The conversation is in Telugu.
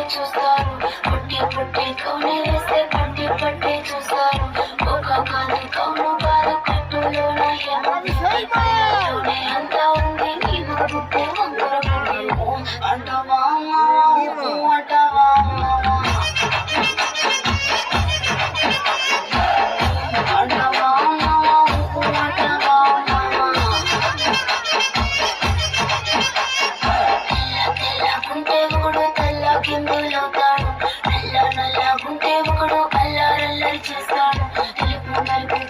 చూస్తారు పుట్టి పుట్టి కౌనే వేస్తే పట్టి పట్టి చూస్తారు ఒక కాదు కౌను కాదు కట్టులోన అంతా ఉంది నీకు పుట్టే వంకర పుట్టి అంటవా అంటవా నల్ల నల్ల గుంటే ఒకడు అల్లారల్లరి చేస్తాడు తెలుపు నలుపు